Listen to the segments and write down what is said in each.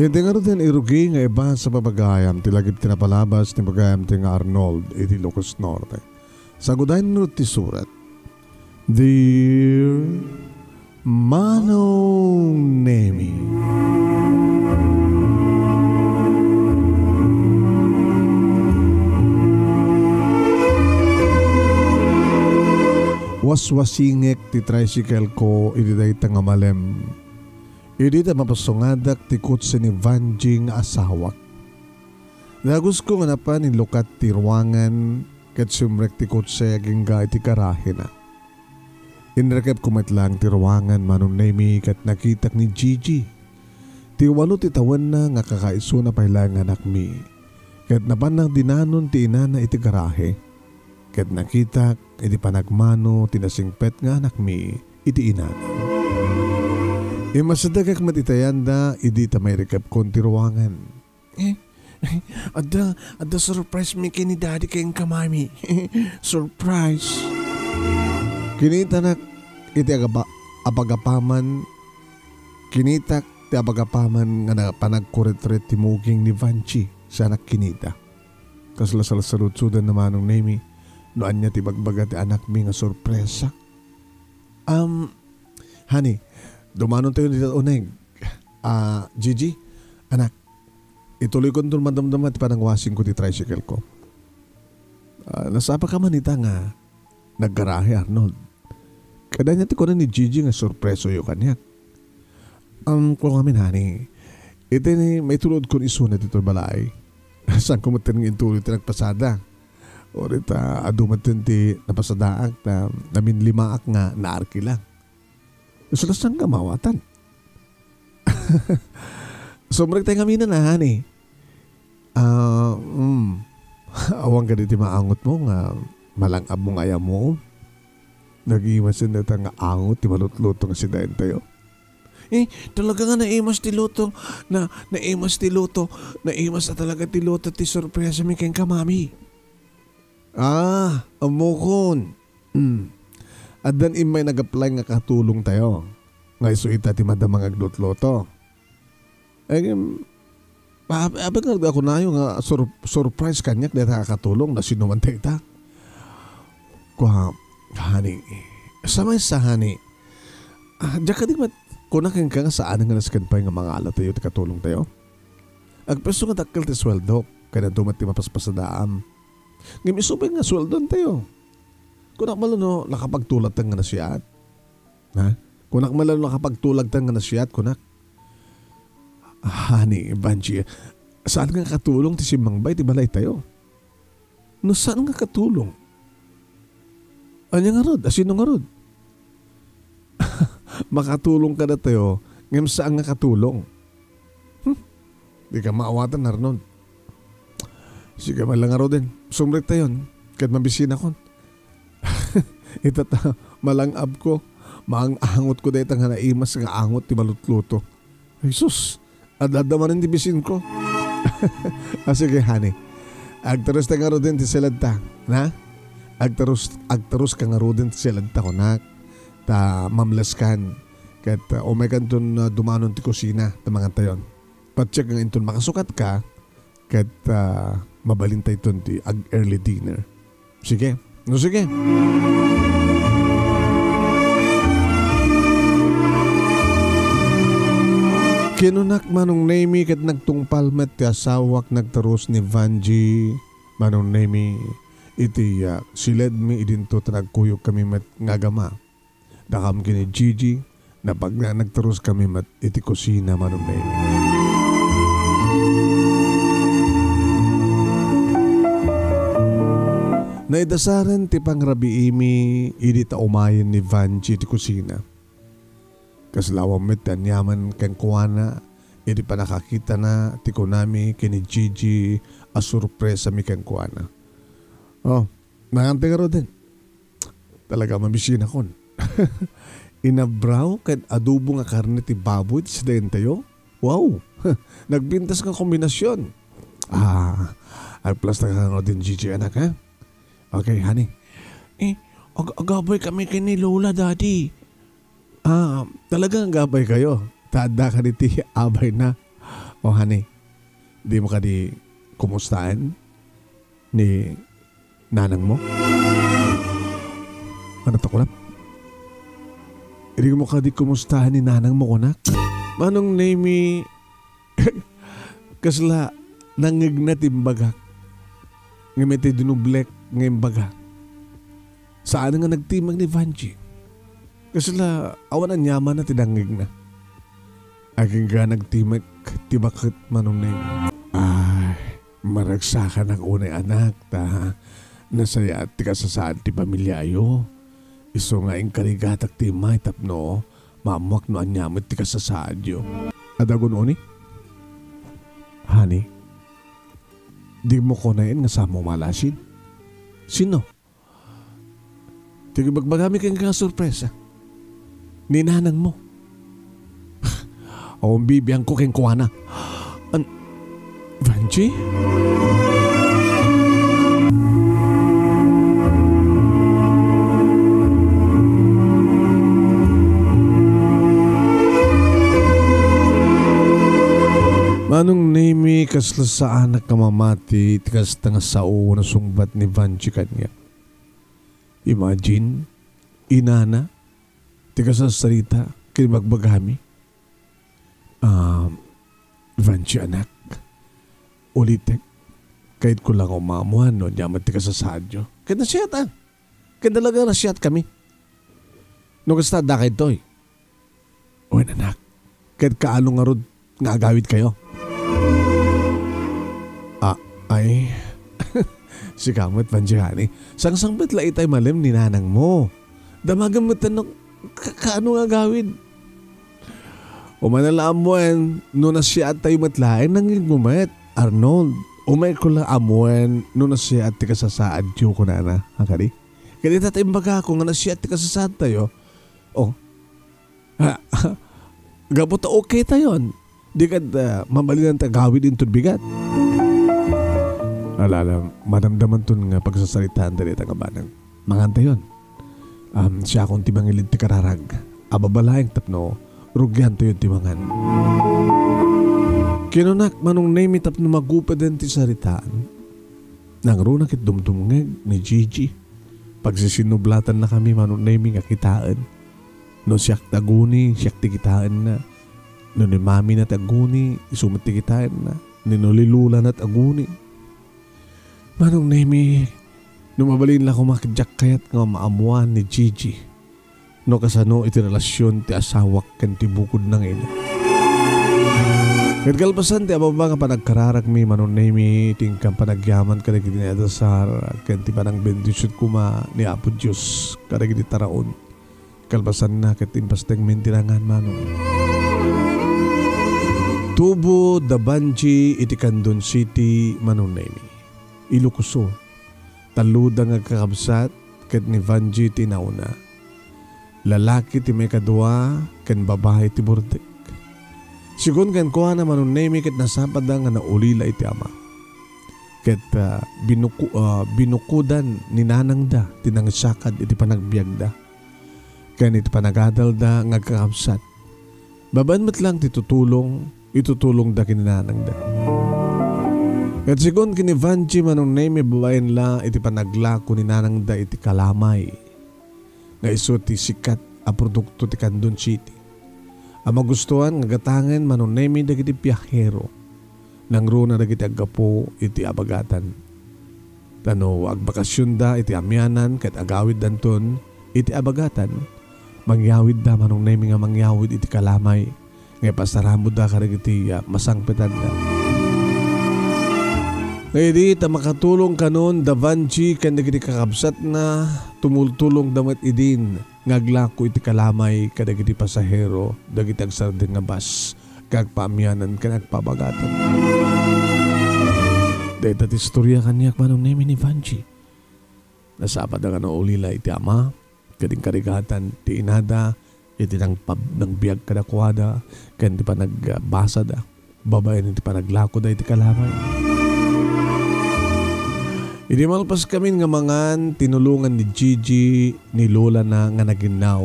Iti nga rin irugi nga iba sa papagayam ti lagip tinapalabas ni pagayam ti nga Arnold iti Ilocos Norte. Sagudahin nyo ti surat. Dear Manong Nemi, waswasingek ti tricycle ko iti day tangamalem. Iti ta mapasungadak ti kutsi ni Vanjing asawak. Nagus ko nga napan in lukat ti ruangan ket sumrek ti kutsi aging ga iti karahe na. Inrekep kumatlang ti ruangan Manong Nemi ket nakitak ni Gigi. Ti walo ti tawan na nga kakaiso na pailangan anak mi. Ket napan nang dinanon ti inana iti garahe. Ket nakitak iti panagmano tinasingpet nga anak mi iti inana. Masadagak matitayanda idi ta may rekap kon ti ruangan. Ada surprise mi kini daddy kayong kamami. Surprise. Kinita nak iti apagapaman. Kinitak ti apagapaman nga panagkuret-ret ti muging ni Vanchi sa anak kinita. Kaslasal-salutsudan naman ng Nemi. Noan niya ti bagbaga ti anak mi nga sorpresa. Honey, dumanon tayo dito uneng. Gigi, anak, ituloy ko nito madamdaman ti panangwasing ko ti tricycle ko. Nasapa ka manita nga naggarahe Arnold. Kada niya ti ko na ni Gigi nga sorpreso yung kanya. Kung amin honey, ito ni may tulod ko isunod dito balay. Saan ko matin ng intuloy ti nagpasada. O rita adumatin ti napasadaak na namin limaak nga naarki lang. Sulasan ka mawatan. Sumrek tayo kami na honey. Awang ka diti maangot mo nga malangab mo nga mo. Nag-iwasan na nga angot ti malutluto nga si dayan tayo. Talaga nga naimas ti luto. Naimas ti luto. Naimas na talaga ti luto ti sorpresa mi kayong kamami. Amukon. Adan imay nag-apply nga katulong tayo. Nga isuita ti madamang aglutloto. Abag nga ako na yung surprise kanyak na nakakatulong na sinumantay ta. Honey, samay sa honey. Diyan ka di kunakin ka nga saan nga naskanpay nga mga ala tayo ti katulong tayo. Agpeso nga dakil ti sweldo kaya dumat ti mapaspasadaam. Gimisubay nga sweldo tayo. Kunak malano nakapagtulag tang nga nasiyat. Kunak malano nakapagtulag tang nga nasiyat kunak. Honey, Banji, saan nga katulong ti Simangbay ti balay tayo? No saan nga katulong? Anya nga rod? Asino nga rod? Makatulong ka na tayo, ngayon saan nga katulong? Di ka maawatan Arnold. Sige man lang nga rod din. Sumrit tayo, kahit mabisina kon. Ito malangab ko, maangangot ko dahil nga naimas nga angot ti malutluto. Jesus, adadaman di bisin ko. Sige honey, agtaros ta nga rod din ti silad ta. Agtaros ka nga rod din ti silad ta konak. Ta mamlaskan kat umay kanton dumanon ti kusina ta mga tayon. Patcheck nga inton makasukat ka kat mabalintay ton ti early dinner. Sige. No sige. Kinunak Manong Nemi kat nagtungpalmet ti asawak nagtaros ni Vanji. Manong Nemi iti siled mi idinto nagkuyok kami met ngagama. Dakam kini Gigi na pag nagtaros kami mat iti kusina Manong Nemi. Naidasaran ti pangrabiimi idi ta umayin ni Vanji ti kusina. Kaslawam met anyaman kang kuwana idi pa nakakita na ti kunami kini Gigi a surpresa mi kang kuwana. Nangante ka ro din. Talaga mabisina kon. Inabraw kan adobo nga karne ti baboy ti sidayon tayo. Wow! Nagbintas nga kombinasyon. Agplas na ka din Gigi anak ha? Okay honey. Agabay kami kini Lola daddy. Talagang agabay kayo. Tada ka niti abay na. O honey, di mo ka di kumustaan ni nanang mo? Ano to, kunak? Hindi mo ka di kumustahan ni nanang mo, kunak? Manong name kasla nangig na timbagak. Ngayon may dinublek ngayon baga. Saan nga nagtimag ni Vanji? Kasla awan ang yaman na tinangig na. Aking ka nagtimag tibakit manong name. Ay, maragsakan ang unay anak ta. Nasaya at tika sa saan ti pamilya ayo. Iso nga yung karigatak ti may tapno, mamuak no anyamit ti kasasadyo. Adagon oni? Honey, di mo ko na yun nga sa mo malasin? Sino? Tigibagbagami kang kasurpresa. Ninanang mo. O bibiyang ko keng kuwana. Vanji? Manong name kasla sa anak ka mamati tikas tanga sao na sungbat ni Vanji kanya. Imagine, inana, tikas sa sarita, kinibagbagami. Vanji anak, ulitek, kahit ko lang umamuhan no, yaman tikas sa sadyo. Kahit na siyat kahit talaga na siyat kami. No kasta dakay to Uy anak, kahit kaano nga rod nga agawid kayo. Ay, si Kamot Vanjihani, sang-sangbit la itay malim ni nanang mo. Damagan mo tanong, kaano nga gawin? Umanalaan mo no na siya at tayo matlain, nanging gumat. Arnold, umay ko lang amuan, no na siya at tika sa saad ko na hakari? Kaya tatayong baga ko nga na siya at tika sa saad tayo. Gabot okay tayo. Di ka mamalinan tagawid into bigat. Alala, madamdaman ton nga pagsasalitaan dali nga banang. Manganta yun. Siya akong timangilid ti kararag. Ababalaeng tapno, rugyan to yun timangan. Kinunak manong name tapno magupad din ti saritaan. Nang runakit dumdumngeg ni Gigi. Pagsisinublatan na kami manong name nga kitaan. No siyak taguni, siyak ti kitaan na. No ni mami na taguni, isumit ti kitaan na. Ninulilula na taguni. Manong name, numabalin lang kumakidyak kayat nga maamuan ni Gigi. No kasano iti relasyon ti asawak kan ti bukod ng ina. Kadkalpasan ti ababa nga panagkararag mi manong name tingkang panagyaman kadag iti adasar kan ti panang bendisyon kuma ni Apo Diyos kadag iti taraon. Kalpasan na kat impasteng mintirangan manong. Tubo da Banji iti Candon City manong name. Ilukuso, taluda nga kakabsat kat ni Vanji tinauna. Lalaki ti may kadwa, kan babae ti burdik. Sigun kan kuha naman nun name kat nasapad nga naulila iti ama. Kat binukudan ni nanang da, tinangsakad iti panagbiag da. Kan iti panagadal da nga kakabsat. Baban mat lang itutulong da kininanang da. At sigon kini Vanji manong name babaen la iti panaglako ni nanang da iti kalamay. Nga iso ti sikat a produkto ti Candon City. Ang magustuhan nga gatangan manong name da iti piyahero. Nang runa da iti agapo iti abagatan. Tano agbakasyon da iti amyanan kat agawid danton iti abagatan. Mangyawid da manong name nga mangyawid iti kalamay. Nga pasaramo da karag iti masangpetan da. Ngayon ta makatulong kanon da Vanji kan dagiti kakabsat na tumultulong damat idin ngaglako iti kalamay kadagiti pasahero dagiti agsardeng nga bus kag paamyanan kan agpabagatan. Dahil tat istorya kanyak manong name ni Vanji. Nasapad nga naulila iti ama kading karigatan ti inada iti nang biag kadakwada kan ti panagbasa da babae iti panaglako da iti kalamay. Hindi malpas kami nga mangan tinulungan ni Gigi ni Lola na nga naginaw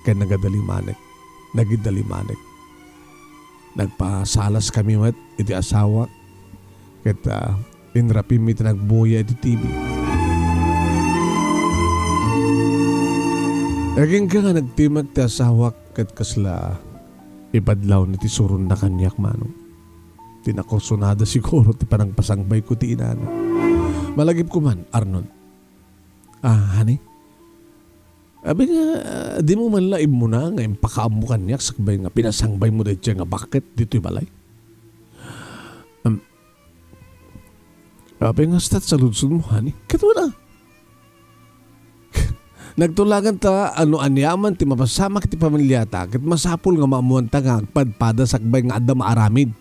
kay nagidalimanek. Nagpasalas kami mat iti asawa ket inrapi mi tinagbuya iti TV. Aging ka nga nagtimag ti asawa ket kasla ipadlaw ni ti surun na kanyak manong. Tinakosunada siguro ti parang pasangbay ko ti inana. Malagip ko man, Arnold. Honey? Abi nga, di mo man laib mo na nga impakaam mo kanyak sakbay nga pinasangbay mo dahil nga bakit dito'y balay? Abi nga stat sa ludsud mo, honey? Kato na. Nagtulagan ta ano anyaman ti mapasamak ti pamilyata ket masapul nga maamuan ta nga agpadpada sakbay nga adda maaramid.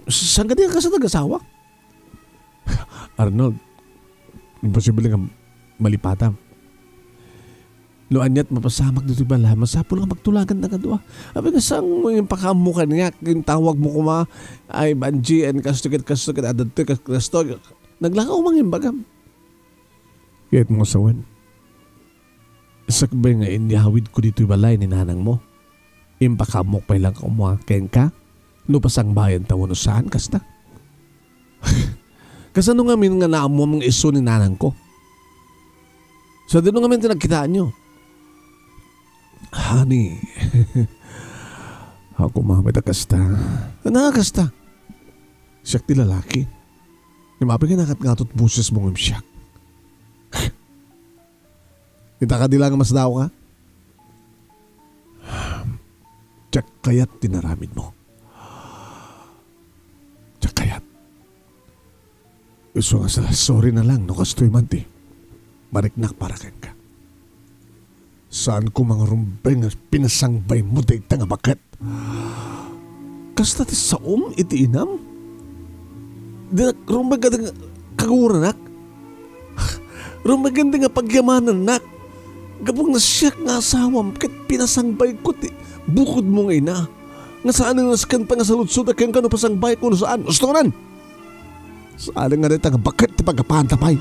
Saan ka di ka sa nag-asawa? Arnold, imposible nga malipatam. Loan niya't mapasamak dito bala, masapul nga magtulagan na kadua. Abi nga saan mo yung pakamukan nga, yung tawag mo kuma, ay banji, and kastukit, adadto, kastok. Naglakaw mangin bagam. Kahit mo sawan. Sakbay nga inihawid ko dito balay ni nanang mo. Impakamok pa lang kumuhaken ka. Lupasang bayan tawo no saan kasta. Kasano nga min nga naamo mga iso ni nanang ko. So dito nga min tinagkitaan nyo. Honey. Ako mamita kasta. Kasta. Siyak ti lalaki. Nimapi ka nakat-ngatot buses mong imsyak. Kita ka di lang mas daw ka? Tsak kayat tinaramid mo. Kayat. Gusto nga sorry na lang, no kastoy man ti. Mariknak para ken ka. Saan ko mga rumbeng pinasangbay mo dayta nga bakit? Kasta ti saom iti inam? Di rumbeng ka kaguran nak? Rumbeng ka nga pagyamanan nak? Gabong na siyak nga asawam ket pinasangbay ko ti bukod mo nga ina. Nga saan nga naskan pa nga sa lutsud akin ka no pasang bayat mo no saan? Gusto nga nan? Saan nga rin nga bakit ti pagkapantapay?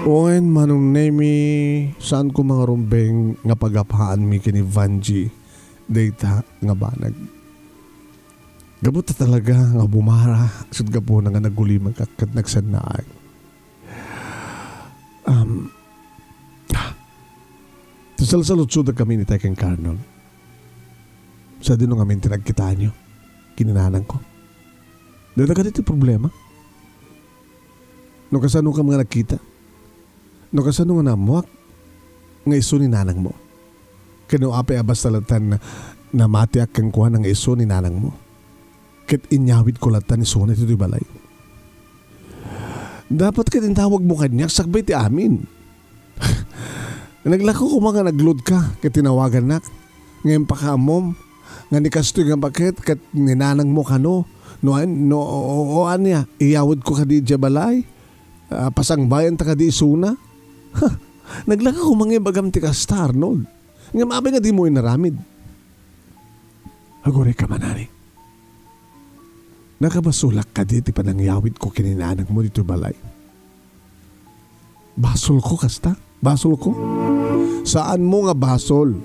Oen manong nemi saan ko mga rumbeng nga pagapaan mi kini Vanji data nga banag. Gabot ta talaga nga bumara sud gapo na nga nagulimag kat nagsanaan. Sasalsalot-sud kami ni Tekeng Carnal. Sa dino nga min tinagkitaan nyo, kininanang ko. Dito ka dito problema? No kasano ka mga nakita? No kasano nga namuak nga iso ni nanang mo? Kano ape abas talatan na matiak kang kuha ng iso ni nanang mo? Ket inyawid ko latan ni Sona ito balay. Dapat ka din tawag mo kanyak sakbay ti amin. Naglako ko mga nagload ka ket tinawagan nak. Ngayon pa ka mom nga ni kastoy nga bakit ket ninanang mo kano no anya iyawid ko ka di balay. Pasang bayan ta ka di Sona. Naglako ko mga bagam ti kasta Arnold. Nga mabi nga di mo inaramid. Agore ka manari. Nakabasulak ka dito panangyawid ko kininanag mo dito balay. Basol ko kasta? Basol ko? Saan mo nga basol?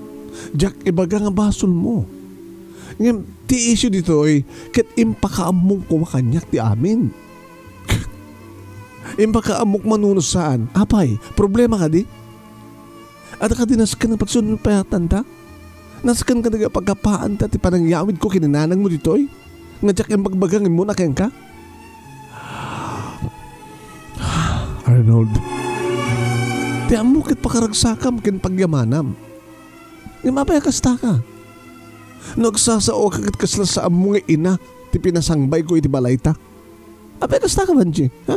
Jack, ibaga nga basol mo. Ngayon, ti issue dito ay kat impakaamong kumakanyak ti amin. Impakaamok manunos saan? Apay, problema ka di? At ka dinaskan ng pagsunod payatan ta? Naskan ka na pagkapaan ta ti panangyawid ko kininanag mo dito ay? Nga tsak yung pagbagangin mo na kayang ka? Arnold, tiyan mo kit pakaragsakam kin pagyamanam. Nga mapaya kasta ka. Nagsasao ka kit kasla sa among ina ti pinasangbay ko iti balay ta. Apaya kasta ka, Banji? Ha?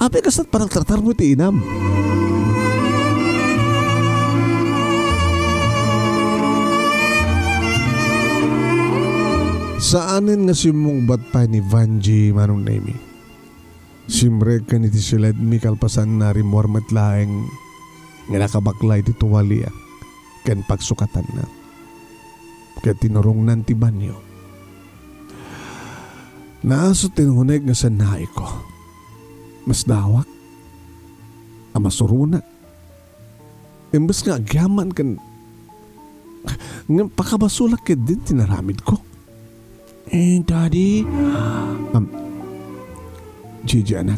Apaya kasta parang tratar mo iti inam. Saanin nga simong batpay ni Vanji manong nemi. Simreg ka ni ti silad mi kalpasan na rimwarmat laeng nga nakabaklay ti tuwaliak ken pagsukatan na. Kaya tinurong nan ti banyo. Naaso tinuneg nga sanay ko. Mas dawak. Ang masuruna. Imbes nga agyaman kan nga pakabasulak ka din tinaramid ko. Daddy? Gigi anak.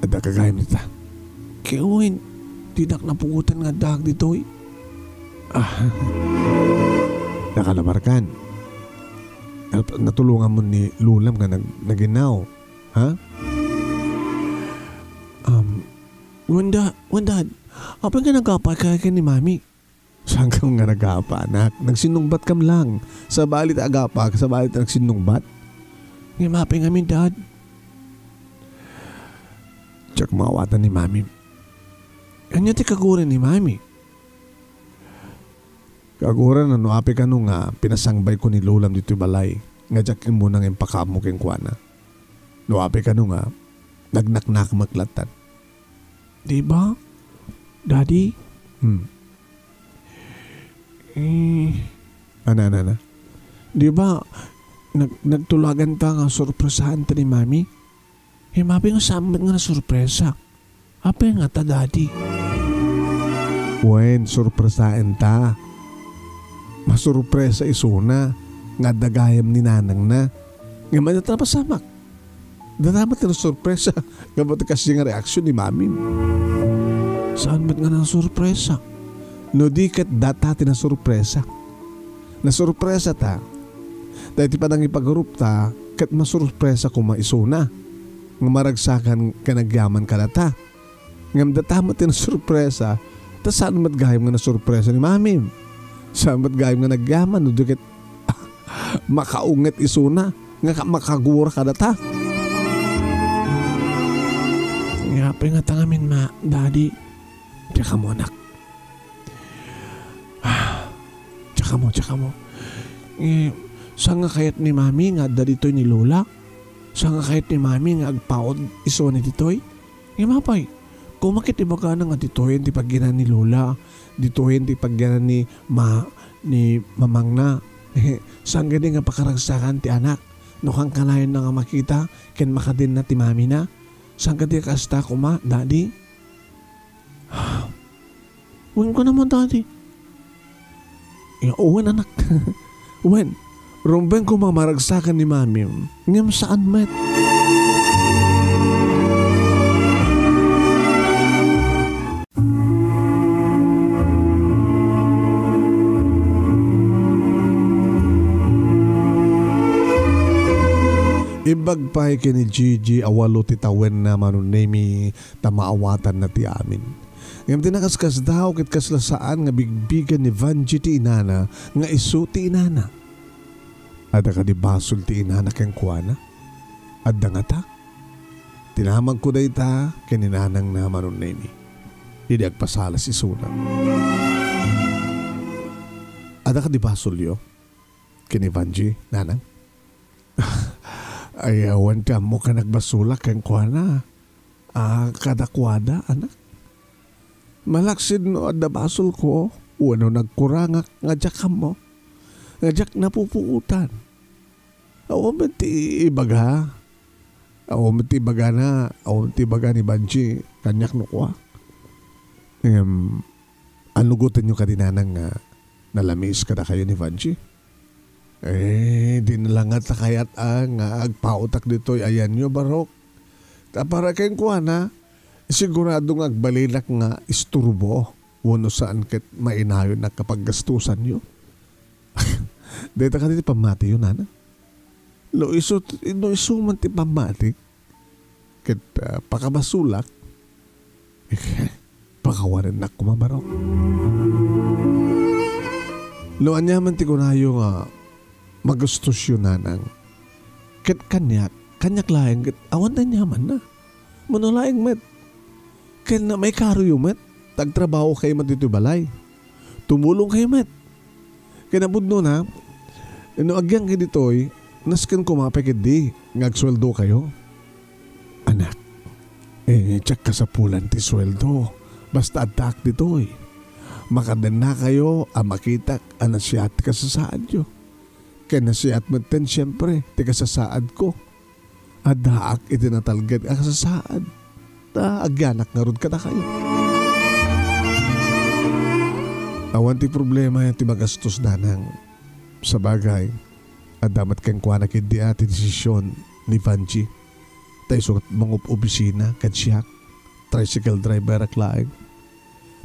Ada kagayam nita. Kewin, tidak napugutan nga dag dito. Nakalamarkan. Natulungan mo ni Lulam nga naginaw. Ha? Wanda, apa nga nagapa kaya ni Mami? Saan ka nga nagapa, anak? Nagsinungbat kam lang. Sa balit agapa, sa balit nagsinungbat. Ngayon mapi nga min, Dad. Tsak mawatan ni Mami. Kanya ti kagurin ni Mami. Kaguran ano api ka nung pinasangbay ko ni Lulam dito balay. Nga tsak mo nang impakamo keng kuana. No api ka nung nagnaknak maklatan. Diba? Daddy? Ana. Diba? Nagtulagan ta nga sorpresahan ta ni Mami? Mapi nga sambat nga na sorpresa. Apa nga ta, Daddy? Wen, sorpresahan ta. Masurpresa isuna. Nga dagayam ni nanang na. Nga man na pasamak. Daramat na sorpresa. Nga ba't kasi nga reaksyon ni Mami? Saan ba't nga na sorpresa? No di kat data na sorpresa. Na sorpresa ta. Dahil ti pa nang ipagarup ta, kat masurpresa kung maisuna. Nga maragsakan ka nagyaman ka data. Nga datamat na sorpresa, ta saan ba't gayam nga na sorpresa ni Mami? Saan ba't gayam nga nagyaman? No di kat makaunget isuna. Nga makagura ka data. Nga pa nga tangamin Daddy. Tsaka mo anak. Tsaka mo. Saan nga kayat ni Mami nga dito'y ni Lola? Saan nga kayat ni Mami nga agpaod iso ni dito'y? Mapay, kung makit iba ka na nga dito'y di pagginan ni Lola, dito'y di pagginan ni Mamang na. Saan gani nga pakaragsakan ti anak? No kang kalayan na nga makita, ken makadin na ti Mami na? Saan ka di kasta ko Daddy? Uwin ko naman, Daddy. Uwan, anak. Uwan, rumbeng ko mamaragsakan ni Mami. Ngam saan, met? Ibagpay kini Gigi awalo titawen na manunemi tamaawatan na ti amin. Ngayon tinakaskas daw kit kaslasaan nga bigbigan ni Vanji ti inana nga isu ti inana. Ada ka di basol ti inana keng kuana? Ada nga ta? Tinamag ko day ta kininanang na manunemi. Hindi agpasalas isuna. Ada ka di basol yo? Kini Vanji, nanang? Ayawan ka mo ka nagbasulak kang kuana. Kadakwada, anak. Malaksid no adda basol ko. Uno nagkurangak nga jakam mo. Nga jak napupuutan. Awan ti ibaga. Awan ti ibaga na. Awan ti ibaga ni Banji. Kanyak no kwa. Anugutan nyo kadinanang nalamis kada kayo ni Banji. Di nalangat na kayat nga agpautak dito ayan nyo barok. Para kayong kuha na, siguradong agbalinak nga isturbo. Wano saan kat mainayon na kapag gastusan nyo. Dito ka dito pamati yun, nana. No iso man ti pamati. Kat pakabasulak. Pakawarin na kumabarok. No anyaman ti kunayo nga magustos yun nanang. Kat kanyak laing kat awan na nyaman na. Mano laing met. Kat na may karo yung met. Tagtrabaho kayo mat dito balay. Tumulong kayo met. Kinabudno na. Ano agyang kayo dito'y naskan kumapikid di. Ngagsweldo kayo. Anak. Tsak ka sa pulan ti sweldo. Basta atak dito'y. Makadan na kayo. Makitak. Anasyat ka sa saan nyo. Kaya na si Atmeten siyempre, tiga sa saad ko. Adaak iti natalgad ka sa saad. Agyanak nga rod ka na kayo. Awan ti problema yan ti magastos danang. Sa bagay, adamat kang kuha na kindi ati desisyon ni Vanji. Tayo sukat mga opisina, kadsyak, tricycle driver ak laing.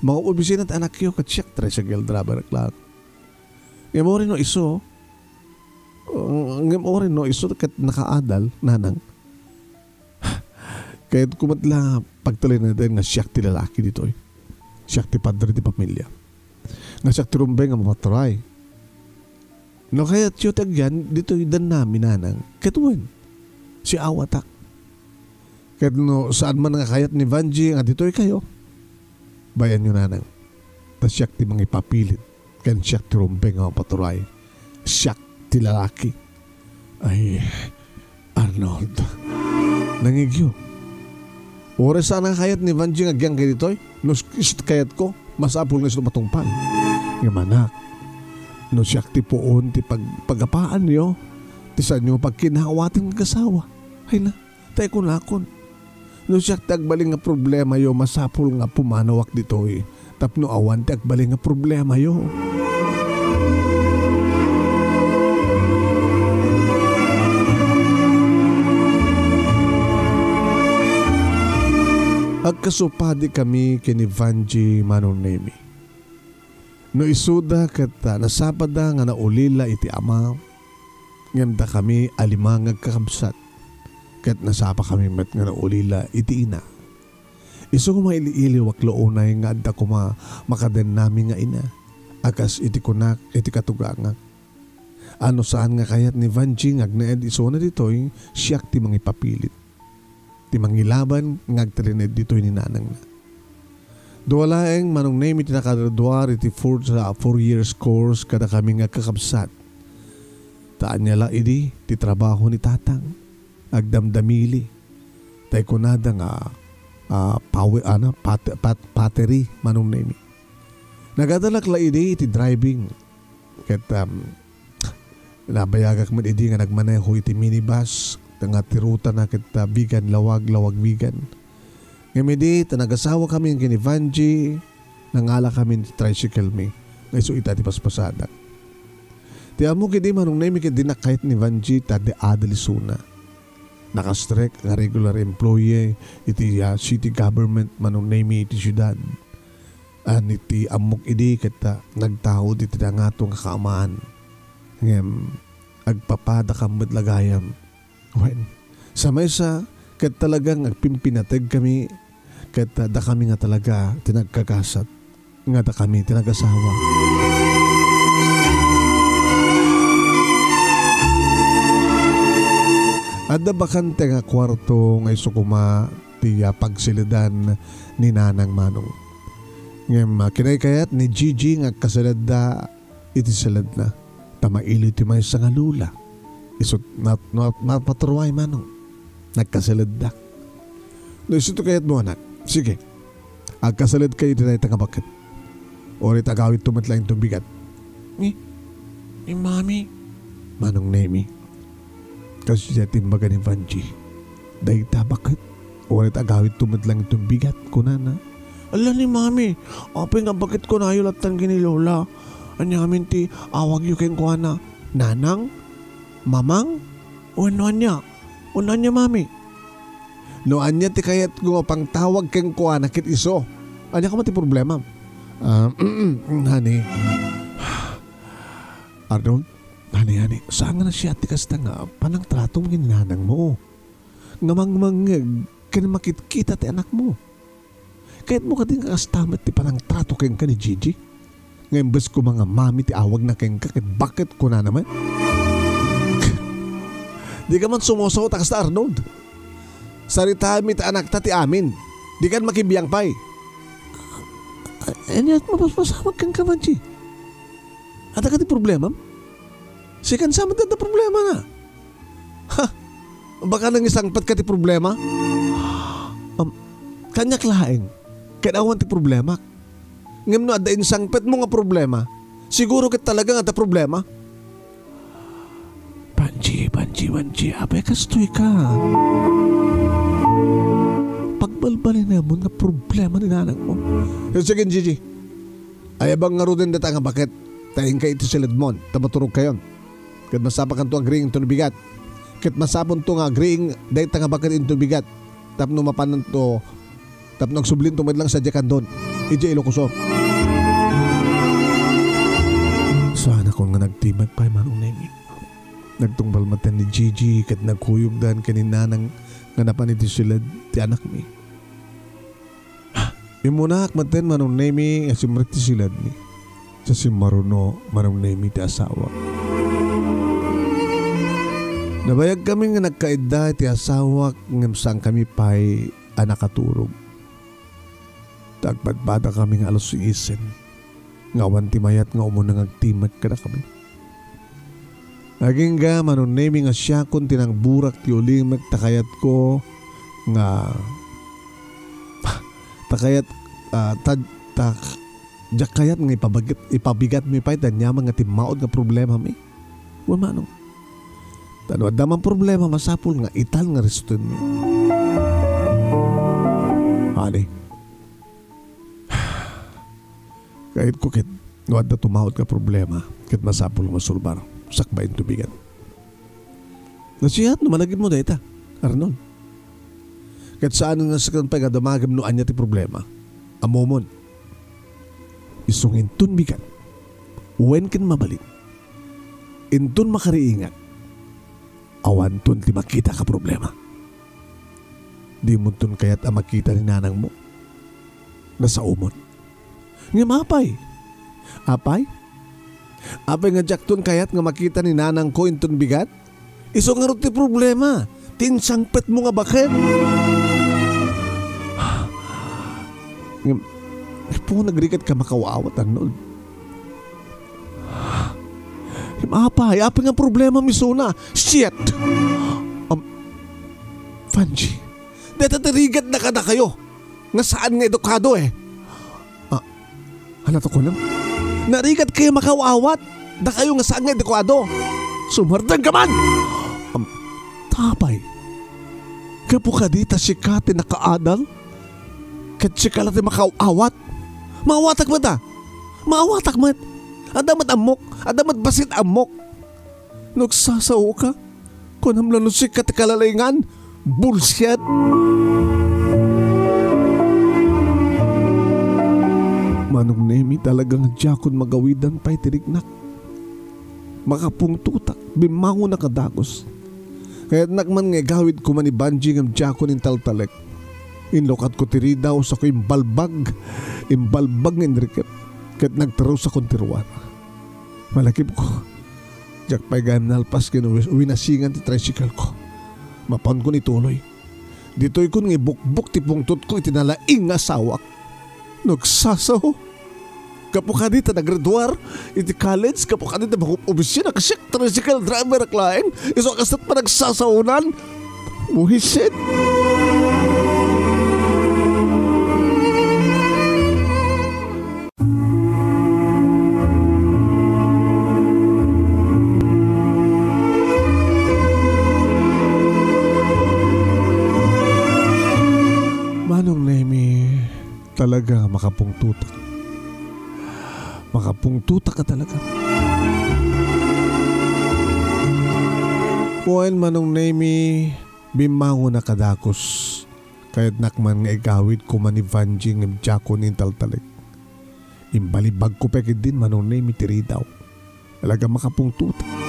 Mga opisina at anak yo, kadsyak, tricycle driver ak laing. Ngayon mo rin no iso, kat nakaadal, nanang. Kahit kumatla pagtalay na din nga siyak ti lalaki dito eh. Siyak ti padre ti pamilya. Nga siyak ti rumbay nga mapatray. No kaya tiyo tagyan dito dan namin nanang. Katuwan. Si awatak. Kahit no saan man nga kayat ni Vanji nga dito kayo. Bayan nyo nanang. Tas siyak ti mga ipapilit. Kaya siyak ti rumbay nga mapatray. Siyak ti lalaki. Ay, Arnold. Nangigyo. Oras saan ang kayat ni Vanji nga gyang kayo ditoy? No kayat ko, mas apol nga sila matungpan. Nga manak, no siyak ti poon ti pagapaan niyo, ti sa nyo pagkinahawatin ng kasawa. Ay na, tayo kunakon. No siyak ti agbaling nga problema yo, mas apol nga pumanawak ditoy. Tapno awan ti agbaling nga problema yo. Agkasupadi kami kini Vanji Manonemi. No isuda kat nasapada nga naulila iti ama. Nganda kami alimang agkakabsat. Kat nasapa kami met nga naulila iti ina. Iso ko mailiiliwak loonay nga adda ko makaden namin nga ina. Akas iti kunak iti katugangak. Ano saan nga kayat ni Vanji ngagnaed iso na ditoy siyak ti mga ipapilit. Ti mangilaban ngagtrined dito ni nanang na. Duwalaeng manong name iti nakagraduar iti 4 years course kada kami nga kakabsat. Taan niya la idi ti trabaho ni tatang. Agdamdamili. Tay kunada nga pateri manong name. Nagadalak la idi iti driving. Ket nabayagak man idi nga nagmaneho iti minibus. Nga tiruta na kita bigan, lawag bigan. Ngayon nagasawa kami ng kini Vanji, nangala kami ng tricycle mi. Ngayon so ita di paspasadak. Ti amo kidi manong nami kidi na kahit ni Vanji ta di adalisuna. Nakastrek nga regular employee iti city government manong nami iti syudad. Iti amok idi kita nagtao iti dangatong kakaamaan. Ngayon agpapada kamad lagayam. When, sa maysa, kat talagang agpimpinatag kami, kat da kami nga talaga tinagkakasat, nga da kami tinagasawa. At da bakante nga kwarto nga isukuma tiya pagsilidan ni Nanang Manong. Ngem kinaykayat ni Gigi nga kasalad da iti salad na, tamaili ti may sa nga lula. Isot mapatruay manong nagkasaladdak. No isot kayat mo anak. Sige. Agkasalad kayo tinay tagabakat. O rin tagawit tumatlang itong bigat. Mami. Manong Nemi. Kasi siya timbaga ni Vanji. Dahil tabakat. O rin tagawit tumatlang itong bigat. Kunana. Ala ni mami. Apeng ang bakit ko na yulatan kini Lola. Anyamin ti awag yu keng kuana. Nanang? Mamang? O ano anya? O ano anya mami? No anya ti kayat ko pang tawag keng kuha nakit iso. Anya ka mati problema? Hani. Arnold, hani. Saan nga na siya ti kasta nga panang tratong ginanang mo? Ngamang kinamakit-kita ti anak mo. Kahit mo ka din kakastamat ti panang trato keng ka ni Gigi. Ngayon bas ko mga mami ti awag na keng kakit bakit ko na naman? Di ka man sumusaw ta kasta Arnold. Saritahan mi ta anak ta ti amin. Di kan makibiyang pay. Anyat mapasamag kang kamanchi. Ada ka ti problema? Sikan sama ta problema na. Ha? Baka nang isang pat ka ti problema? Kanyak laeng. Kailangan ti problema. Ngam no ada insang pat mo nga problema. Siguro kat talaga nga ta problema. Wanji, abay kastoy ka. Pagbalbalin na mo nga problema ni nanang mo. Sige, Gigi. Ay abang nga rin data nga bakit tayong ka ito silid mo. Tamaturog kayon. Kat masapakan to agreeing ito bigat. Kat masapon to nga agreeing data nga bakit ito bigat. Tapno mapanan to. Tapno nagsublin to lang sa jakan doon. Ije Ilocos. Sana ko nga nagtimag pa manong nemi. Nagtungbal matan ni Gigi kat nagkuyog daan kanina ng nga napaniti sila ti anak mi. Imunak matan manong nemi as imrekti sila ni. Sa si Maruno manong nemi ti asawa. Nabayag kami nga nagkaedda ti asawa ngam sang kami pa'y anakaturog. Tagpadbada kami nga alos isen. Ngawan ti mayat nga umunang agtimat kada kami. Naging ga manon nemi nga siya kun tinang burak ti uling magtakayat ko nga takayat jakayat nga ipabigat mi pa'y tanyama nga timaod nga problema mi. Wamanong. Tanwad naman problema masapul nga ital nga resto mi. Honey. Kahit ko kit nuad na tumawad ka problema kit masapul nga sulbar sakbain tubigan. Nasiyat numanagin mo na ita Arnold. Kahit saan nga sakang pa nga damagam noan niya ti problema amomon isong intun bigat wen kin mabalin intun makariingat awan tun ti makita ka problema. Di mo tun kaya't makita ni nanang mo nasa umon. Nga mapay. Apay? Apay nga jaktun kaya't nga makita ni nanang ko intun bigat? Iso nga ti problema. Tinsangpet mo nga bakit? Nga po nagrikat ka makawawat Arnold. Apay nga problema misuna. Shit! Vanji, detatirigat na kada kayo. Nga saan nga edukado eh. Halato ko lang. Narigat kayo makawawat. Da kayo nga saan nga edukado. Sumardang ka man! Tapay. Kapo ka dita si Kati nakaadal? Kat si Kalati makawawat? Mawatak mo ta? Mawatak mo. Adamat amok. Adamat basit amok. Nagsasaw ka? Kunamlan si Kati kalalingan? Bullshit! Manong nemi talagang diyakon magawidan pa'y tirignak. Makapungtutak, bimango na kadagos. Kaya't nakman nga gawid ko man ni Banji ng diyakon in taltalek. Inlokat ko tiri daw sa ko imbalbag ng rikip. Kaya't nagtaraw sa kontiruan. Malakip ko. Diyak pa'y gayam nalpas winasingan ti tricycle ko. Mapan ko ni tuloy. Dito'y ko nga ibukbuk ti pungtot ko itinalaing asawak. Nagsasaw. Kapo ka dito naggraduar iti college. Kapo ka dito mag-obisyon. Kasi tricycle driver klaeng. Iso kasat pa nagsasawunan. Buhisit. Manong Nemi, talaga makapungtutak. Makapungtutak ka talaga. Kuhain Manong Nemi, bimango na kadakos. Kaya't nakman nga igawid ko man ni Vanji ng Jaco ng taltalik. Imbalibag ko pekid din Manong Nemi tiri daw. Talaga makapungtutak.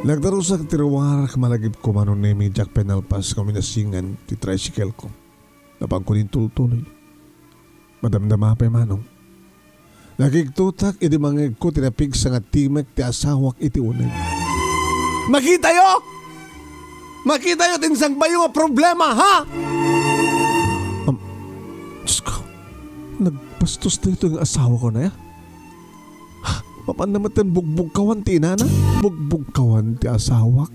Nagdaro sa tiruwar malagip ko Manong Nemi Jack penalpas kami nasingan ti tricycle ko. Napang ko din tuloy. Madamdama pa Manong. Nagigtutak iti mangig ko tinapig sa nga timek ti asawak iti unay. Makita yo! Makita yo tinsang ba yung problema ha? Diyos ko, nagpastos na ito yung asawa ko na ya. Papan naman ten bugbugkawan ti inana? Bugbugkawan ti asawak.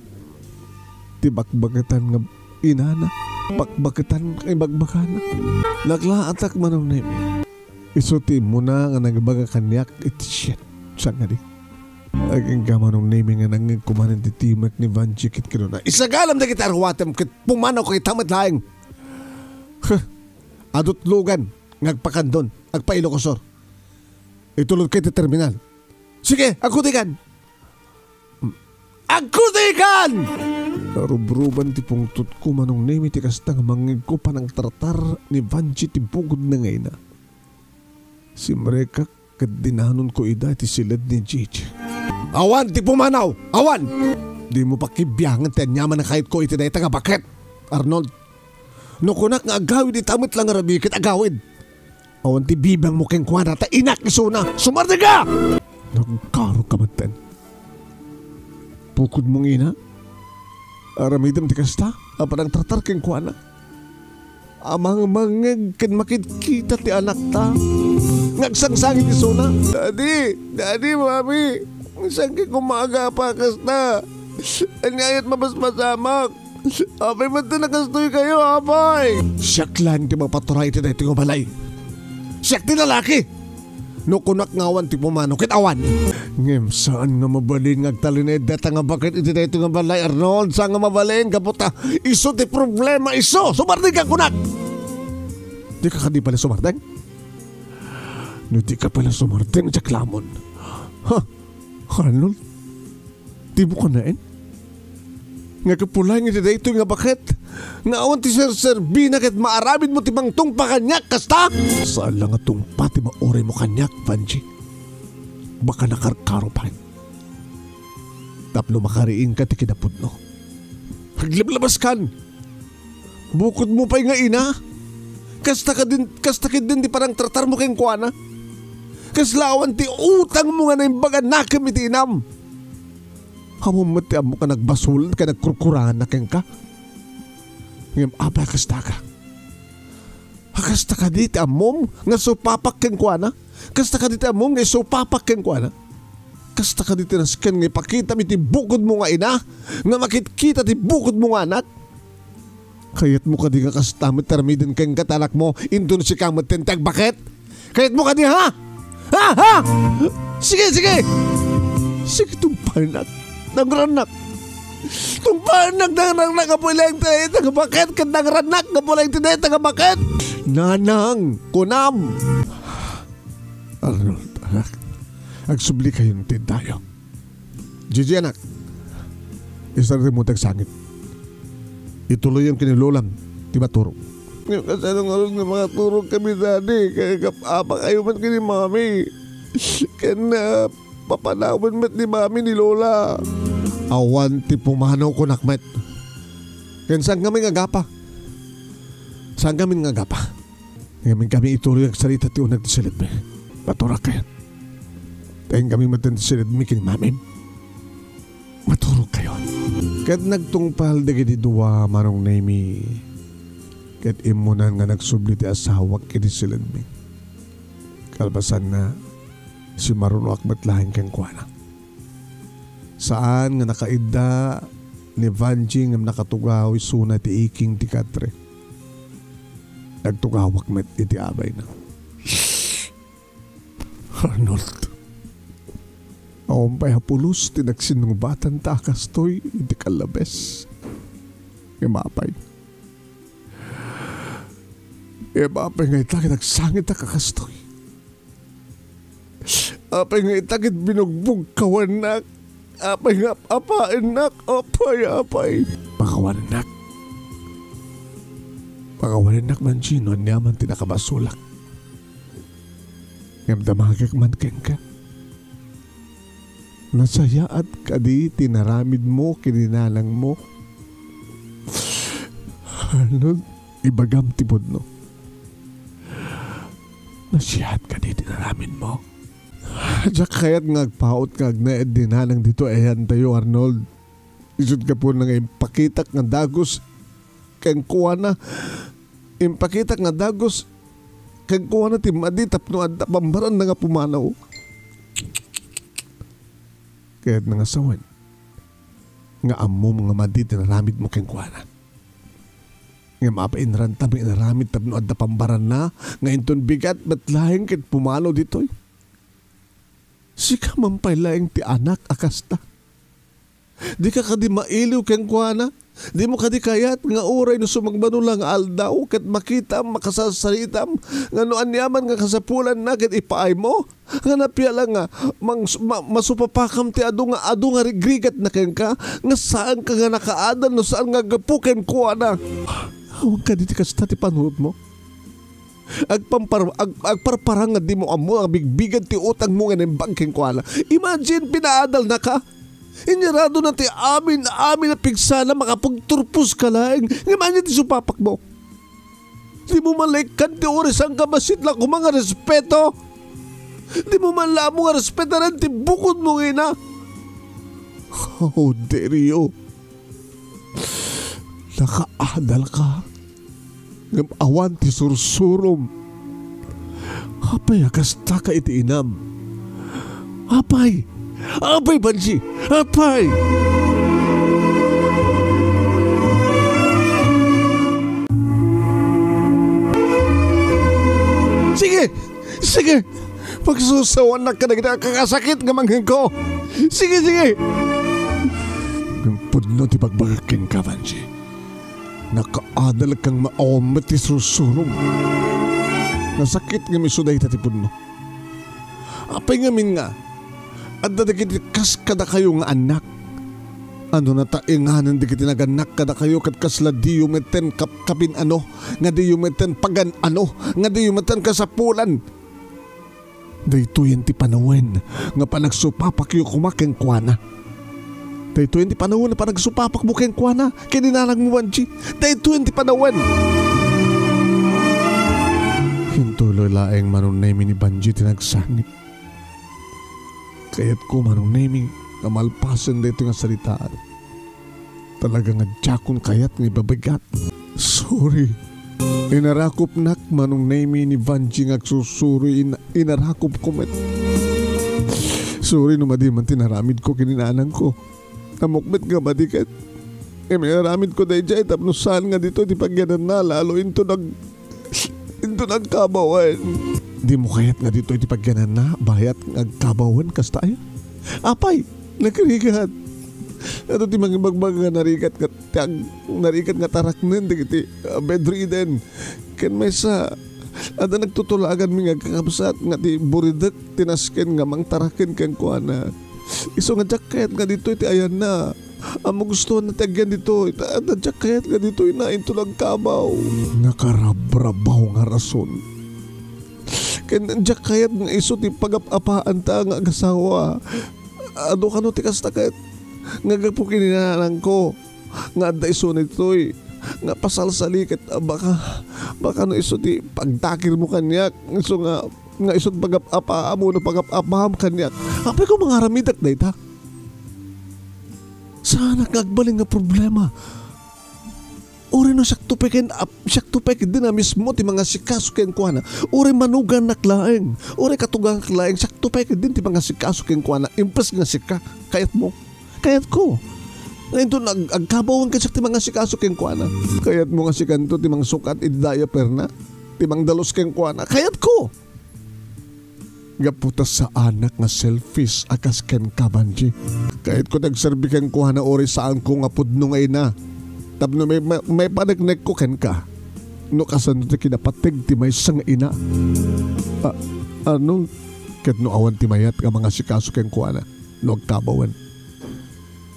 Ti bakbakatan nga inana. Bakbakatan kay bagbakana. Naglaatak Manong Nemi. Isuti mo na nga nagbaga kanyak. Shit. Saan nga di? Aging gama nung naming nga nanging kumanin ti Timek ni Vanji kit kinuna. Isagalam na kita arwatem kit pumanaw kay tamat laing. Adot lugan. Ngagpakandon. Agpailo ko sor. Itulog kay ti terminal. Sige, agkutikan! Agkutikan! Karubruban ti pungtot ko manong nemi ti kastang mangig ko pa ng tartar ni Vanji ti bugod na ngayon na. Si Mrekak kat dinanon ko ida ti silad ni Gigi. Awan ti pumanaw! Awan! Di mo pa kibiyangan ti anyaman na kahit ko iti na ita nga bakit, Arnold. No kunak nga agawid itamit lang arabi kit agawid. Awan ti bibang mo keng kuwana ta inak isuna. Sumarda ka! Nagkaro ka maten. Pukod mong ina. Aramidam ti kasta. Apan ang tartar keng kuwana. Amang mangag ken makikita ti anak ta. Ngagsangsangin ti suna. Daddy, mami. Sangki kumaga pa kasta. Anyayat mabasmasamak. Apay man ito nakastoy kayo, apay. Siyak lang ti mapaturay ti dahi ti balay. Siyak ti lalaki. No kunak ngawan ti pumano kit awan. Ngem saan nga mabalin ngagtalinay data nga bakit iti dahi ti balay, Arnold. Saan nga mabalin kaputa. Iso ti problema, iso. Sumarding ka kunak. Di ka kadi pala sumarding? No di ka pala sumarding, Jack Lamon. Ha? Arnold? Di mo ka nain? Nga kapulay nga dito ito nga bakit? Nga awan ti Sir Bina kat maaramid mo ti bangtong pa kanyak, kasta? Saan lang atong pati maoray mo kanyak, Vanji? Baka nakarkaro pa rin. Tapno makariin ka ti kinapod no. Paglablabas kan. Bukod mo pa'y nga ina. Kasta ka din di parang tratar mo kayong kuwana. Kaslawan ti utang mo nga na imbaga nakam iti inam. Hamon mo ti amo ka nagbasol ka nagkurkurahan na keng ka. Ngayon abay kasta ka. Kasta ka di ti amom nga supapak keng kuwana. Kasta ka di ti amom nga supapak keng kuwana. Kasta ka di ti nasken nga ipakita mi ti bukod mo nga ina. Nga makitkita ti bukod mo nga anak. Kayat mo ka di nga kastamit taramidin keng katalak mo. Indun si kamot tentag bakit? Kayat mo ka di ha? Ha? Sige! Sige tumpanak. Nagranak. Tumpanak nagranak ka po ilang tayo. Bakit ka nagranak ka po ilang tayo. Bakit? Nanang. Kunam. Arnold, anak. Agsubli kayong tindayo. Gigi, anak. Isang rin mo tagsangit. Ituloy yung kinilulam. Diba turo? Kasi anong aros na mga turog kami, Daddy. Kaya kapapa kayo man kini Mami. Kaya papanawan mat ni Mami ni Lola. Awan ti pumanaw ko nakmet. Kaya saan kami nga gapa? Saan kami nga gapa? Ngayon kami ituloy ang salita ti unag ti silid me. Maturak kayo. Tayong kami matan ti silid me kini Mami. Maturog kayo. Kaya nagtungpal di duwa manong name ket imunan nga nagsubli ti asawa kini silid me. Kalbasan na si Maruno akmat lahin keng kuwana. Saan nga nakaida ni Vanji nga nakatugaw isuna ti iking ti katre. Nagtugawak met iti abay na. Arnold. Awampay hapulos ti nagsinungbatan takas to'y iti kalabes. Imapay. Imapay nga itakit nagsangit na kakastoy. Apay nga itakit binugbog kawanak. Apay nga apainak. Apay. Pakawanak. Pakawanak man sino niyaman tinakabasulak. Ngam damagak man keng ka. Nasayaat ka di tinaramid mo kininalang mo. Ano? Ibagam tibod no. Nasayaat ka di tinaramid mo. Diyak kaya't ngagpaot kag na dinanang dito ayan tayo, Arnold. Isod ka po nang impakitak nga dagos kang kuha na. Impakitak nga dagos kang kuha na timadi tapno at pambaran na nga pumanaw. Kaya't nangasawan nga amo mga madi tinaramid mo kang kuha na. Nga mapainran tabi inaramid tabno at pambaran na. Ngayon ton bigat ba't lahing kit pumalo ditoy. Sika mampay laing ti anak akasta. Di ka kadi mailiw keng kuana. Di mo kadi kayat nga oray no sumagbano lang aldaw kat makita makasasalitam nga no anyaman nga kasapulan na kat ipaay mo nga napya lang nga masupapakam ti adu nga rigrigat na ken ka nga saan ka nga nakaadan no saan nga gapuken kuana. Huwag ka diti kasta ti panunod mo. Agparparang nga di mo amo ang bigbigan ti utang mo nga ng bangking kuana. Imagine pinaadal na ka. Inyarado na ti amin na pigsana makapagturpos ka lang. Ngayon ti supapak mo. Di mo malaykan ti oras ang kamasit lang kung mga respeto. Di mo man lang mo nga respetaran ti bukod mo ina. Oh, Dario. Nakaadal ka. Awan ti sursurom. Apay akasta ka iti inam. Apay Banji! Apay! Sige! Pagsusawan na ka na kakasakit nga manghin ko! Sige! Ang pudno ti pagbagakin ka, Banji. Nakaadal kang maomet ti susurom. Nasakit nga misuday ta ti pudno. Apay nga min nga, at dadagit kas kada kayo nga anak. Ano na tainganan di kitinagannak kada kayo kat kasla di yumeten kapin ano, nga di yumeten pagan ano, nga di yumeten kasapulan. Dayto yan ti panawen nga panagsupapak yu kumakeng kuana. Dayto yan ti panawen nga panagsupapak mo keng kuana, kininanang mo Banji. Dayto yan ti panawen. Hintuloy laeng manunay ni Banji tinagsangit. Kaya't ko manong naming kamalpasan dito nga salitaan. Talaga nga jakon kayat nga ibabagat. Sorry. Inarakop nak manong naming ni Vanji nga susuri inarakop ko met. Sorry no madiman tinaramid ko kininanang ko. Namukmet nga badikat. May naramid ko dahi dyan tapnusan nga dito di pagyanan na lalo into nagkabawan. Di mo kayat nga dito iti pagyanan na bayat nagkabawan kas tayo. Apay, nagkarigat. Ato ti mga bagbag nga narikat nga taraknen di kiti bedridden. Ken may sa ada nagtutulagan mi nga kakabsat nga ti buridet tinasken nga mang taraken ken kuana. Iso nga jacket nga dito iti ayan na. Amo gusto na tagyan dito. Ada jacket nga dito ina into nagkabaw. Nakarabrabaw nga rason. Ken jacket nga iso ti pagapapaan ta nga agasawa. Ado kano ti kastakit. Nga gapukininanang ko. Nga da iso nito'y. Nga pasalsalikat. Baka no iso ti pagtakir mo kanyak. Iso nga iso pagapapa mo na pagapapaham kanyak. Apay ko mga ramidak na ita. Sana kagbaling nga problema. Uri no siyak tupek din na mismo ti mga sikaso ken kuana. Uri manugan naklaeng. Uri katugang naklaeng siyak tupek din ti mga sikaso ken kuana. Impes nga sika. Kayat mo. Kayat ko. Ngayon to nagkabawan ka siyak ti mga sikaso ken kuana. Kayat mo nga sikanto ti mga sukat ididaya perna. Ti mga dalos ken kuana. Kayat ko. Gaputas sa anak nga selfish akas ken kabanji. Kahit ko nagserbi ken kuana ori saan ko nga pudno ngay na. Tapno may panagnek ko ken ka. No kasan ti kinapatig ti may sang ina. Ano? Ket no awan ti mayat ka mga sikaso ken kuana. No agkabawan.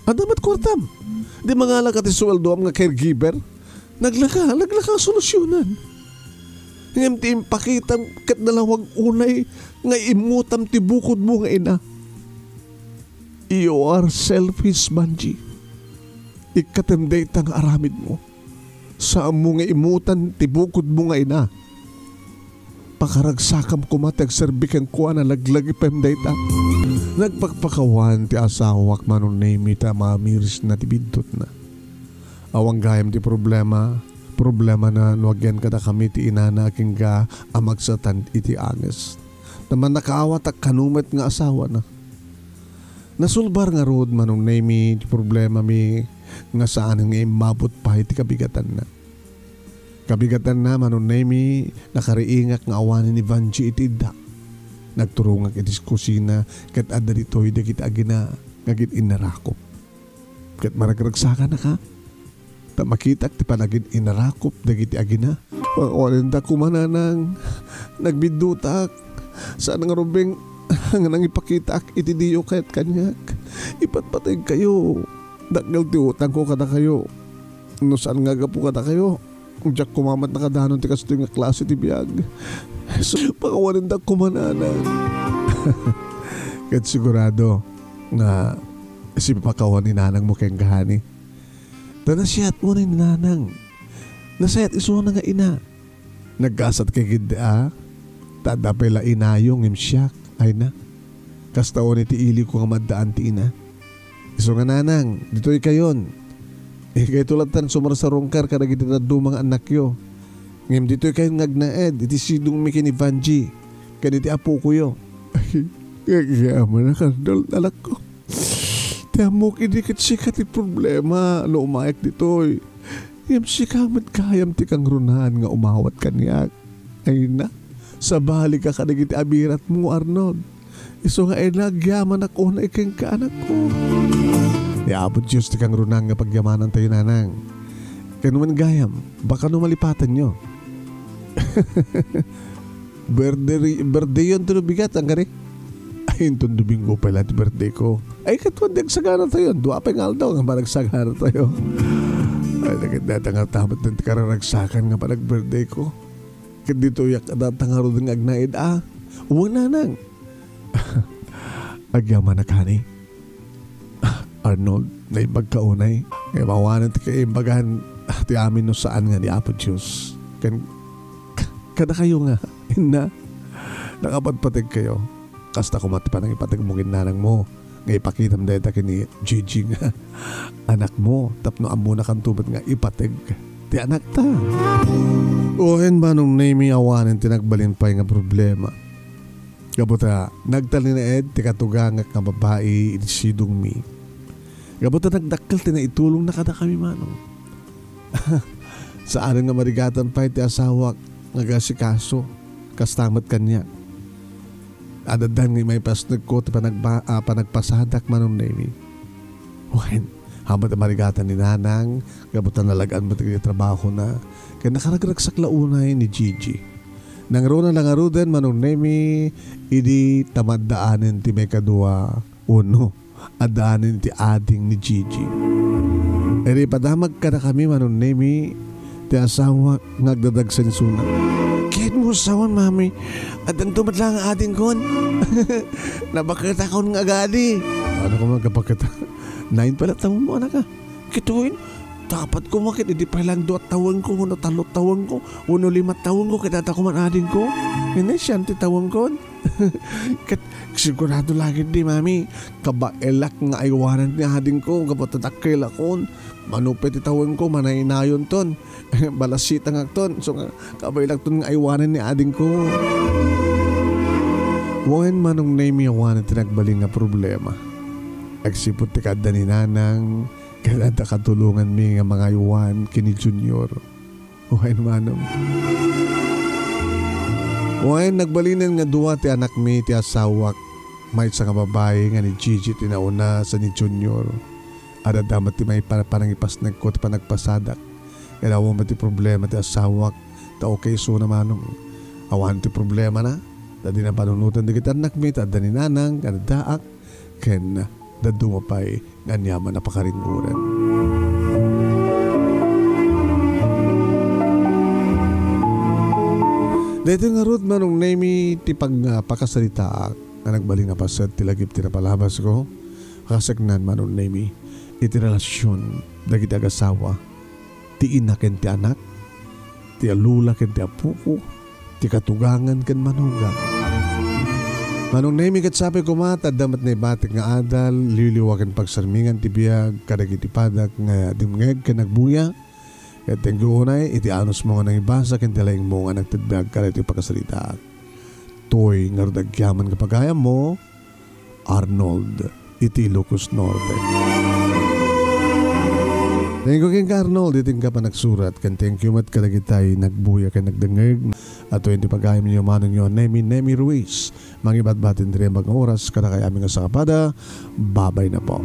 Adamat kwartam. Di mga lakat ti sweldo am nga caregiver. Naglaka solusyonan. Ngem ti impakitam ket dalawag unay nga imutam ti bukod mo nga ina. You are selfish, Banji. Ikatemday tang aramid mo. Saan mo nga imutan ti bukod mo nga ina. Pakaragsakam kumatag serbikan ko na laglagi pemday ta. Nagpagpakawan ti asawak manon name ta mamiris na ti bidtot na. Awang gayam ti problema na nuagyan kada kami ti inana aking ga amagsatan iti anges. Naman nakaawat at kanumet nga asawa na. Nasulbar nga rod manong name ti problema mi nga saan nga imabot pa iti kabigatan na. Kabigatan na manunaymi nakariingak nga awanin ni Vanji iti ida. Nagturungag idiskusina kat adda ditoy da kita agina ngagit inarakop. Kat maragragsakan na ka. Ta makitak ti panagin inarakop da kiti agina. Pag-orin da kumananang nagbidutak. Saan nga rubing nga nang ipakitak iti diyo kahit kanyak. Ipatpatay kayo. Dagal ti utang ko kada kayo. No saan nga gapo kada kayo. Kung diyak kumamat na kadanon ti kasto nga klase ti biyag. So, pakawanin da kumananan. Kat sigurado nga si pakawan ni nanang mo kayang gahani. Tanasiyat mo ni nanang. Nasayat iso na nga ina. Nagkasat kay gida. Tadapela inayong imsyak. Ay na. Kastaon iti ili ko nga maddaan ti ina. Iso nga nanang. Dito'y kayon. Kaya tulad tan sumarsarongkar kada kita na dumang anak yo. Ngayon dito'y kayong ngagnaed. Iti sidong miki ni Vanji. Kaya iti apo ko yo. Kaya man na kandol anak ko. Tiamo kidikit sikat ti problema. Ano umayak dito'y. Ngayon sikamat kayam ti kang runahan nga umawat kanyak. Ay na. Sa balik ka kada iti abirat mo Arnold. Iso nga ay nagyaman ako na ikang kaanak ko. Iabot Diyos ti kang runang nga pagyamanan tayo nanang. Kaya naman gayam, baka numalipatan nyo. Birthday yun to bigat ang gari. Ay, itong Domingo pala ti birthday ko. Ay, katwan nagsagana tayo. Dua pa nga daw nga nagsagana tayo. Ay, nagdatangal tamat ng tikararagsakan nga pa nag-birthday ko. Kaya dito yak datangal rin ng agnaid Huwag nanang. Agyaman na kani. Arnold, na ibagkaunay. Kaya mawanan ti kaimbagahan ti amin no saan nga ni Apo Diyos. Kada kayo nga, ina, nakapadpatig kayo. Kasta kumati pa nang ipatig mong nanang mo. Nga ipakitam dahil takin ni Gigi nga. Anak mo, tapno amo na kang tubad nga ipatig. Ti anak ta. Uhen ba nung naimi awanan tinagbalin pa nga problema. Kabuta, nagtali na ed, ti katugangak nga babae, sidong mi. Kabuta nagdakkel ti na itulong na kada kami manong. Sa aring nga marigatan pa iti asawak, nagasikaso, kastamat kanya. Adadan nga may pasnag ko ti panagpasadak manong naimi. Uhen, hamat ang marigatan ni nanang, kabuta nalagaan mo ti trabaho na, kaya nakaragragsak launay ni Gigi. Nang runa lang aruden manong naimi, idi tamadaanin ti may kadua, uno. Adaanin ti ading ni Gigi. Eri padamag ka na kami manong nemi ti asawa ngagdadag sa nisuna. Kahit mo sawan mami at ang tumad lang ang ading kon. Nabakita ko ng agadi. Ano ko magkapakita? 9 pala tawon mo anak ka. Kituin. Dapat ko makit hindi pa lang 2 tawon ko, 1 tawon ko, 1 5 tawon ko, kaya ko man ading ko. Hindi siya ti tawon ko. Sigurado lagi di mami kabaelak nga aywanan ni ading ko kapag tatakil akon manupit itawin ko manaynayon ton balasita nga ton so kabaelak ton nga aywanan ni ading ko. Wen manong naimi awanan tinagbaling nga problema agsipot ti kadda ni nanang kaya katulungan mi nga mga aywan kini Junior. Wen manong Wain nagbalinan nga duwa ti anak mi ti asawak may sa nga babae nga ni Gigi tinauna sa ni Junior. Ada damat ti may panangipas nagko ti panagpasadak. Kaya mo ti problema ti asawak ta okay so naman awan ti problema na. Dadi na panunutan di kita anak mi ta ni nanang nga daak ken dadumapay nga nyaman na pakaringuran. Dito nga root manong naimi ti pagpakasalita nga nagbaling nga pasad ti lagip ti napalabas ko kasagnan manong naimi iti relasyon dagiti agasawa ti ina ken ti anak ti alula ken ti apuko ti katugangan ken manugang. Manong naimi kat sabi ko matadamat na ibatik nga adal liliwakan pagsarmingan ti biyag kadagiti padak nga dimngeg ken nagbuya. At ang guunay, iti anos mo nga nang ibasa kintilaing mo nga nagtadbag ka ito yung pagkasalita. Toy nga rudagyaman kapagaya mo, Arnold, iti Ilocos Norte. Thank you King Arnold, diting ka pa nagsurat. Kan thank you mat kadagitay nagbuya kay nagdengeg. At 20 pagkayam niyo manong nyo Nemi Ruiz. Mangibat-batin rin mga oras kada kay aming sa kapada. Babay na po.